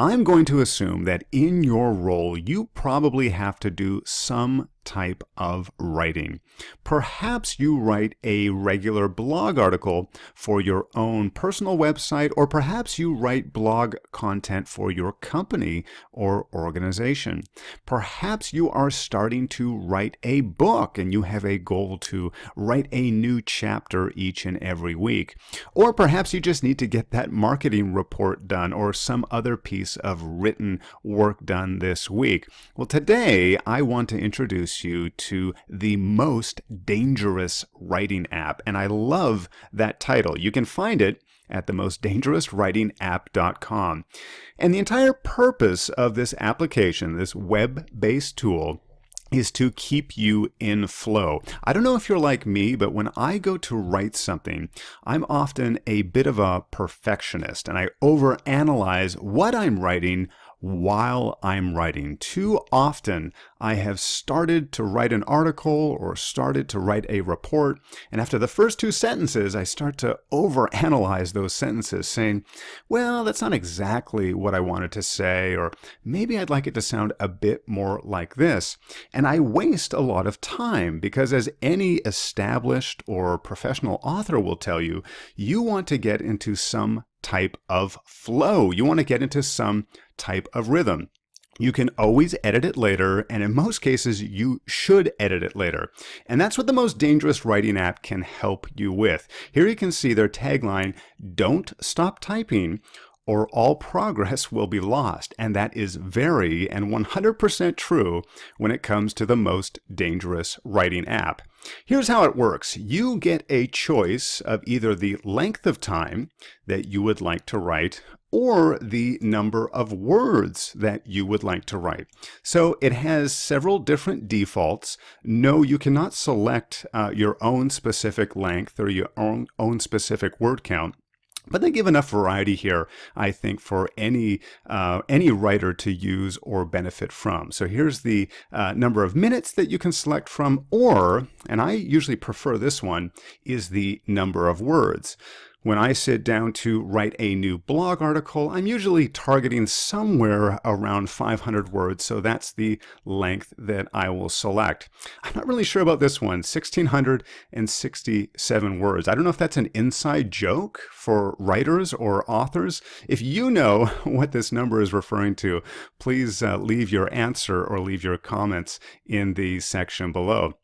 I'm going to assume that in your role, you probably have to do some type of writing. Perhaps you write a regular blog article for your own personal website, or perhaps you write blog content for your company or organization. Perhaps you are starting to write a book and you have a goal to write a new chapter each and every week. Or perhaps you just need to get that marketing report done or some other piece of written work done this week. Well, today I want to introduce you to the most dangerous writing app, and I love that title. You can find it at themostdangerouswritingapp.com. And the entire purpose of this application, this web-based tool, is to keep you in flow. I don't know if you're like me, but when I go to write something, I'm often a bit of a perfectionist, and I overanalyze what I'm writing while I'm writing. Too often, I have started to write an article or started to write a report, and after the first two sentences, I start to overanalyze those sentences, saying, well, that's not exactly what I wanted to say, or maybe I'd like it to sound a bit more like this. And I waste a lot of time because, as any established or professional author will tell you, you want to get into some type of flow. You want to get into some type of rhythm. You can always edit it later, and in most cases, you should edit it later. And that's what the Most Dangerous Writing app can help you with. Here you can see their tagline, "Don't stop typing, or all progress will be lost." And that is very and 100% true when it comes to the Most Dangerous Writing app. Here's how it works. You get a choice of either the length of time that you would like to write or the number of words that you would like to write. So it has several different defaults. No, you cannot select your own specific length or your own specific word count. But they give enough variety here, I think, for any writer to use or benefit from. So here's the number of minutes that you can select from, or, and I usually prefer this one, is the number of words. When I sit down to write a new blog article, I'm usually targeting somewhere around 500 words, so that's the length that I will select. I'm not really sure about this one, 1,667 words. I don't know if that's an inside joke for writers or authors. If you know what this number is referring to, please leave your answer or leave your comments in the section below.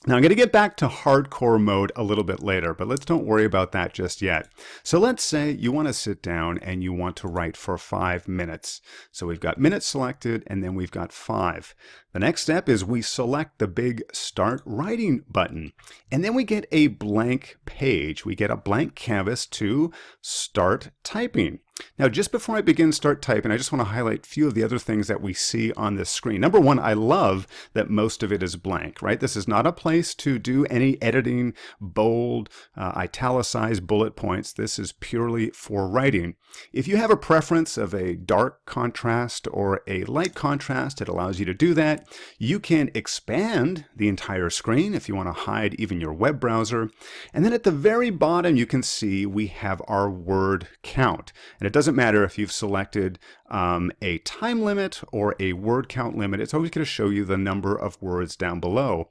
Now I'm going to get back to hardcore mode a little bit later, but let's don't worry about that just yet. So let's say you want to sit down and you want to write for 5 minutes. So we've got minutes selected and then we've got 5. The next step is we select the big Start Writing button, and then we get a blank page. We get a blank canvas to start typing. Now, just before I begin start typing, I just want to highlight a few of the other things that we see on this screen. Number one, I love that most of it is blank, right? This is not a place to do any editing, bold, italicized bullet points. This is purely for writing. If you have a preference of a dark contrast or a light contrast, it allows you to do that. You can expand the entire screen if you want to hide even your web browser. And then at the very bottom, you can see we have our word count. And it doesn't matter if you've selected a time limit or a word count limit. It's always going to show you the number of words down below.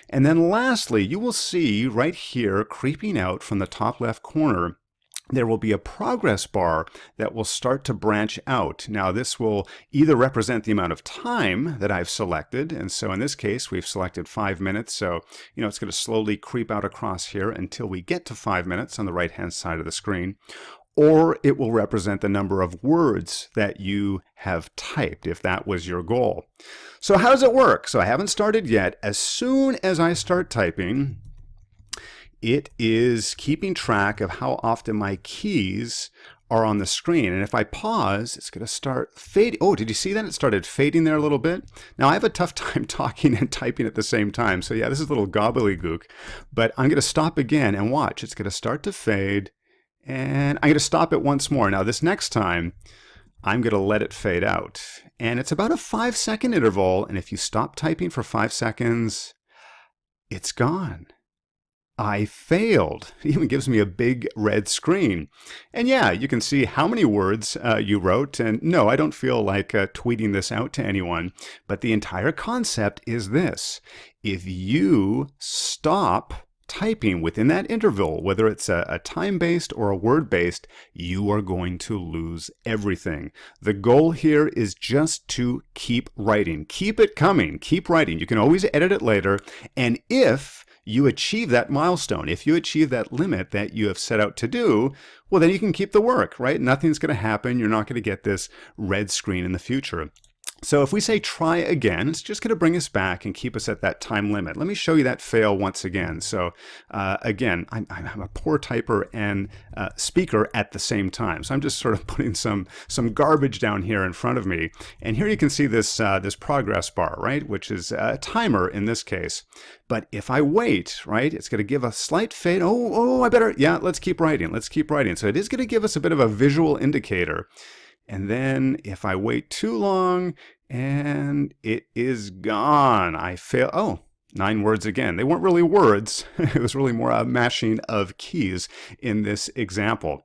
And then lastly, you will see right here creeping out from the top left corner, there will be a progress bar that will start to branch out. Now this will either represent the amount of time that I've selected, and so in this case we've selected 5 minutes, so it's going to slowly creep out across here until we get to 5 minutes on the right hand side of the screen. Or it will represent the number of words that you have typed, if that was your goal. So how does it work? So I haven't started yet. As soon as I start typing, it is keeping track of how often my keys are on the screen. And if I pause, it's going to start fading. Oh, did you see that? It started fading there a little bit. Now I have a tough time talking and typing at the same time. So yeah, this is a little gobbledygook, but I'm going to stop again and watch. It's going to start to fade. And I'm going to stop it once more. Now this next time, I'm going to let it fade out. And it's about a 5-second interval. And if you stop typing for 5 seconds, it's gone. I failed. It even gives me a big red screen. And yeah, you can see how many words you wrote. And no, I don't feel like tweeting this out to anyone. But the entire concept is this. If you stop typing within that interval, whether it's a time-based or a word-based, you are going to lose everything. The goal here is just to keep writing. Keep it coming. Keep writing. You can always edit it later. And if you achieve that milestone, if you achieve that limit that you have set out to do, well, then you can keep the work, right? Nothing's going to happen. You're not going to get this red screen in the future. So if we say try again, it's just going to bring us back and keep us at that time limit. Let me show you that fail once again. So again, I'm a poor typer and speaker at the same time. So I'm just sort of putting some garbage down here in front of me. And here you can see this, this progress bar, right? Which is a timer in this case. But if I wait, right, it's going to give a slight fade. Oh, I better, yeah, let's keep writing. Let's keep writing. So it is going to give us a bit of a visual indicator. And then if I wait too long and it is gone, I fail. Oh, 9 words again. They weren't really words. It was really more a mashing of keys in this example.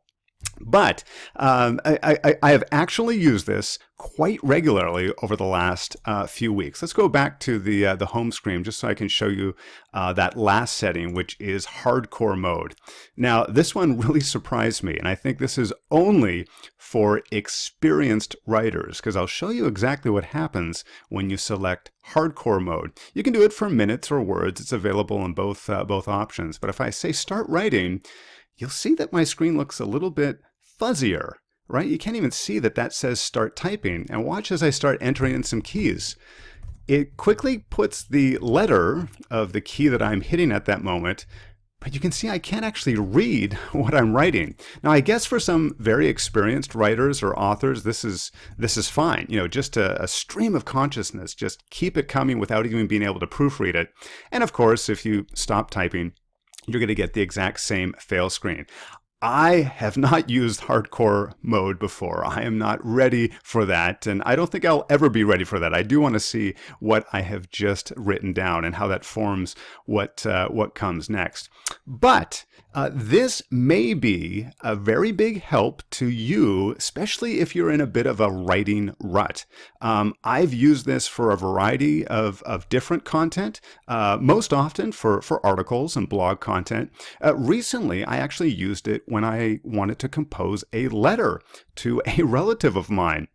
But I have actually used this quite regularly over the last few weeks. Let's go back to the home screen just so I can show you that last setting, which is hardcore mode. Now, this one really surprised me, and I think this is only for experienced writers, because I'll show you exactly what happens when you select hardcore mode. You can do it for minutes or words. It's available in both options. But if I say start writing, you'll see that my screen looks a little bit fuzzier, right? You can't even see that that says start typing. And watch as I start entering in some keys. It quickly puts the letter of the key that I'm hitting at that moment, but you can see I can't actually read what I'm writing. Now, I guess for some very experienced writers or authors, this is fine. You know, just a stream of consciousness. Just keep it coming without even being able to proofread it. And of course, if you stop typing, you're going to get the exact same fail screen. I have not used hardcore mode before. I am not ready for that, and I don't think I'll ever be ready for that. I do want to see what I have just written down and how that forms what comes next. But this may be a very big help to you, especially if you're in a bit of a writing rut. I've used this for a variety of different content, most often for articles and blog content. Recently, I actually used it when I wanted to compose a letter to a relative of mine.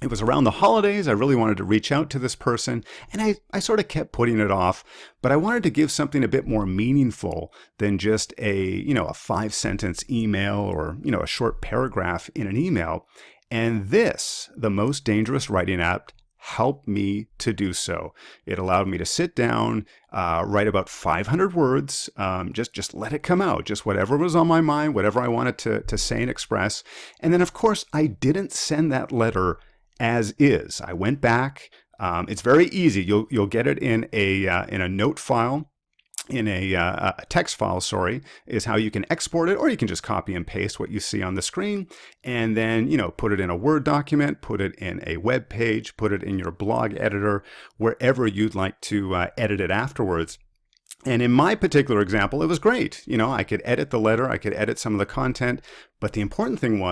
It was around the holidays. I really wanted to reach out to this person, and I sort of kept putting it off, but I wanted to give something a bit more meaningful than just a 5-sentence email or, a short paragraph in an email. And this, the Most Dangerous Writing app, helped me to do so. It allowed me to sit down, write about 500 words, just let it come out, just whatever was on my mind, whatever I wanted to say and express. And then, of course, I didn't send that letter as is. I went back. It's very easy. You'll get it in a note file. In a text file, sorry, is how you can export it, or you can just copy and paste what you see on the screen, and then, put it in a Word document, put it in a web page, put it in your blog editor, wherever you'd like to edit it afterwards. And in my particular example, it was great. I could edit the letter, I could edit some of the content, but the important thing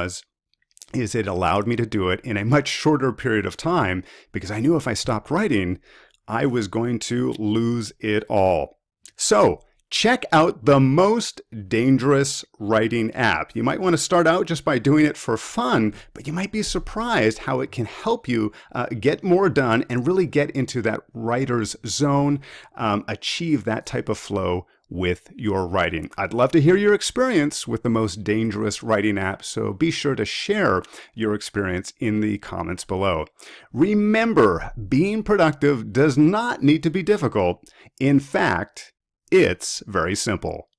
is it allowed me to do it in a much shorter period of time, because I knew if I stopped writing, I was going to lose it all. So check out the Most Dangerous Writing app. You might want to start out just by doing it for fun, but you might be surprised how it can help you get more done and really get into that writer's zone, achieve that type of flow with your writing. I'd love to hear your experience with the Most Dangerous Writing app, so be sure to share your experience in the comments below. Remember, being productive does not need to be difficult. In fact, it's very simple.